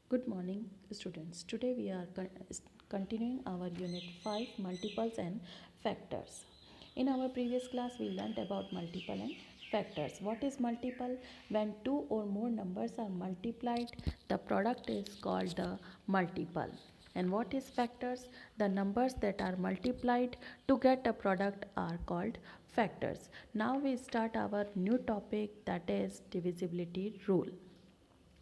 Good morning, students. Today we are continuing our Unit 5 Multiples and Factors. In our previous class, we learnt about multiple and factors. What is multiple? When two or more numbers are multiplied, the product is called the multiple. And what is factors? The numbers that are multiplied to get a product are called factors. Now we start our new topic, that is divisibility rule.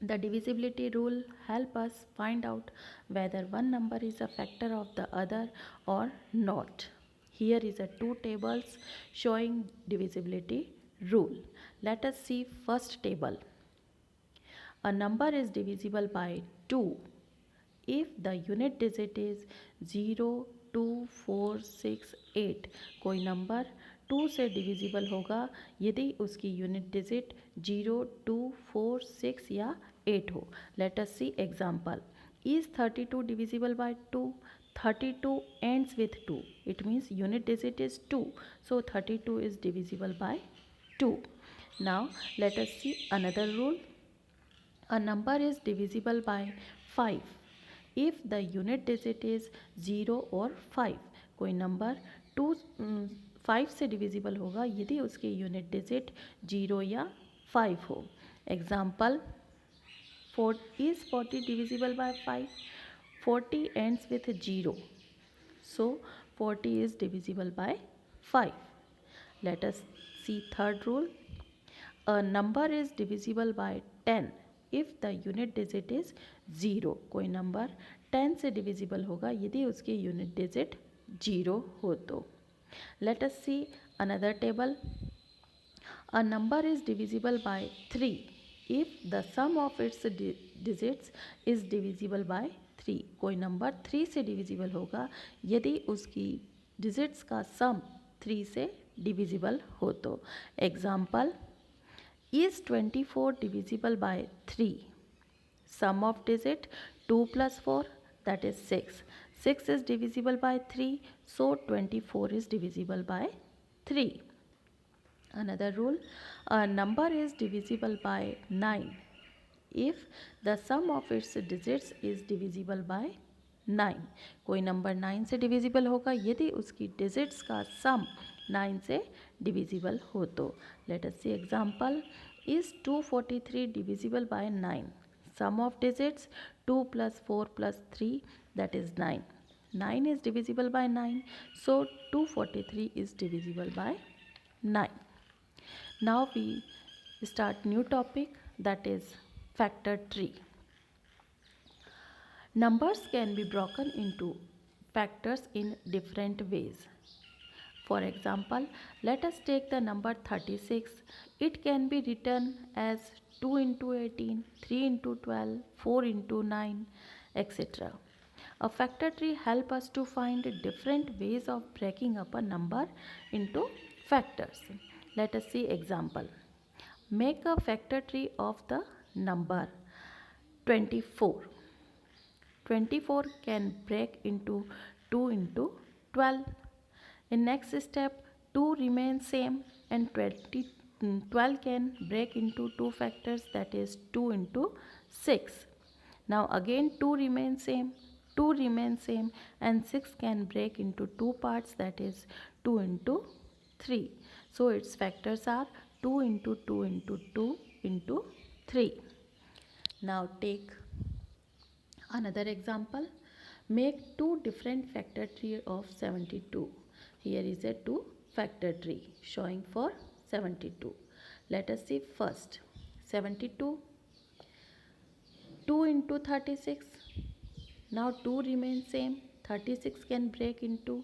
The divisibility rule help us find out whether one number is a factor of the other or not. Here is a two tables showing divisibility rule. Let us see first table. A number is divisible by 2 if the unit digit is 0, 2, 4, 6, 8. कोई number 2 से divisible होगा यदि उसकी unit digit 0, 2, 4, 6 या 8 हो. Let us see example. Is 32 divisible by 2? 32 ends with 2. It means unit digit is 2. So 32 is divisible by 2. Now let us see another rule. A number is divisible by 5 if the unit digit is 0 or 5. कोई number 5 से divisible होगा यदि उसकी unit digit 0 या 5 हो. Example, is 40 divisible by 5? 40 ends with 0. So 40 is divisible by 5. Let us see third rule. A number is divisible by 10 if the unit digit is 0. कोई number 10 से divisible होगा यदि उसकी यूनिट डिजिट 0 हो तो. Let us see another table. A number is divisible by 3 if the sum of its digits is divisible by 3. कोई number 3 से divisible होगा यदि उसकी डिजिट्स का सम 3 से डिविजिबल हो तो. Example, is 24 divisible by 3? Sum of digit 2 plus 4, that is 6. 6 is divisible by 3, so 24 is divisible by 3. Another rule, a number is divisible by 9 if the sum of its digits is divisible by 9. कोई number 9 से divisible होगा यदि उसकी digits का सम 9 से divisible हो तो. Let us see example. is 243 divisible by 9? Sum of digits 2 plus 4 plus 3, that is 9. 9 is divisible by 9, so 243 is divisible by 9. Now we start new topic, that is factor tree. Numbers can be broken into factors in different ways. For example, let us take the number 36. It can be written as 2 into 18, 3 into 12, 4 into 9, etc. A factor tree helps us to find different ways of breaking up a number into factors. Let us see example. Make a factor tree of the number 24. 24 can break into 2 into 12. In next step, 2 remains same and 12 can break into two factors, that is 2 into 6. Now again 2 remains same, 2 remains same and 6 can break into two parts, that is 2 into 3. So its factors are 2 into 2 into 2 into 3. Now take another example. Make two different factor tree of 72. Here is a two factor tree showing for 72. Let us see first. 72, 2 into 36. Now 2 remains same. 36 can break into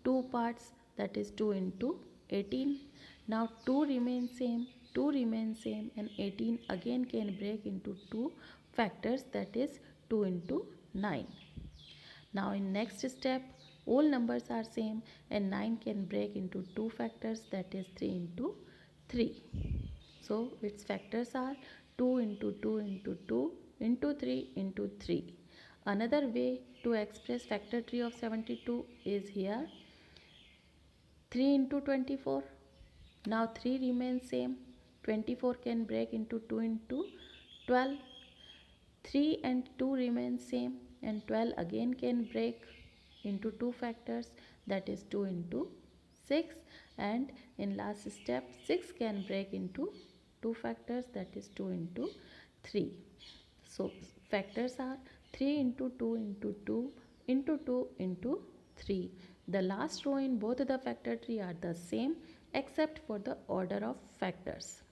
two parts, that is 2 into 18. Now 2 remains same, 2 remains same and 18 again can break into two factors, that is 2 into 9. Now in next step, all numbers are same and 9 can break into two factors, that is 3 into 3. So its factors are 2 into 2 into 2 into 3 into 3. Another way to express factor tree of 72 is here. 3 into 24. Now 3 remains same. 24 can break into 2 into 12. 3 and 2 remain same, and 12 again can break into two factors, that is 2 into 6, and in last step 6 can break into two factors, that is 2 into 3. So factors are 3 into 2 into 2 into 2 into 3. The last row in both the factor tree are the same except for the order of factors.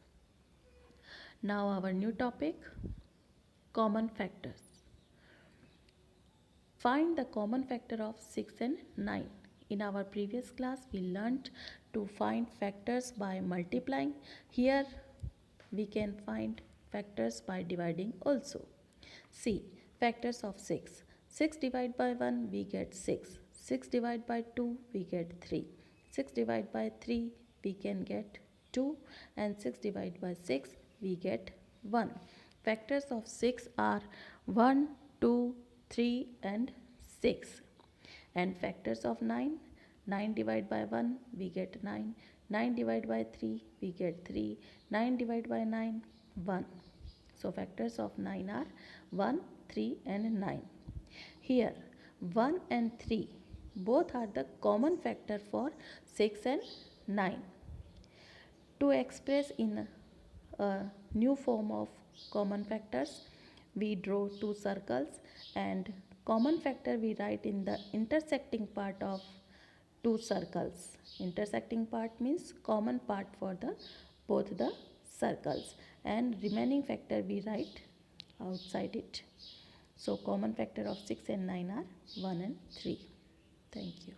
Now our new topic, common factors. Find the common factor of 6 and 9. In our previous class, we learnt to find factors by multiplying. Here we can find factors by dividing also. See, factors of 6. 6 divided by 1, we get 6. 6 divided by 2, we get 3. 6 divided by 3, we can get 2. And 6 divided by 6, we get 1. Factors of 6 are 1, 2, 3 and 6. And factors of 9, 9 divided by 1, we get 9. 9 divided by 3, we get 3. 9 divided by 9, 1. So factors of 9 are 1, 3 and 9. Here 1 and 3 both are the common factor for 6 and 9. To express in a new form of common factors, we draw two circles, and common factor we write in the intersecting part of two circles. Intersecting part means common part for the both the circles, and remaining factor we write outside it. So common factor of 6 and 9 are 1 and 3. Thank you.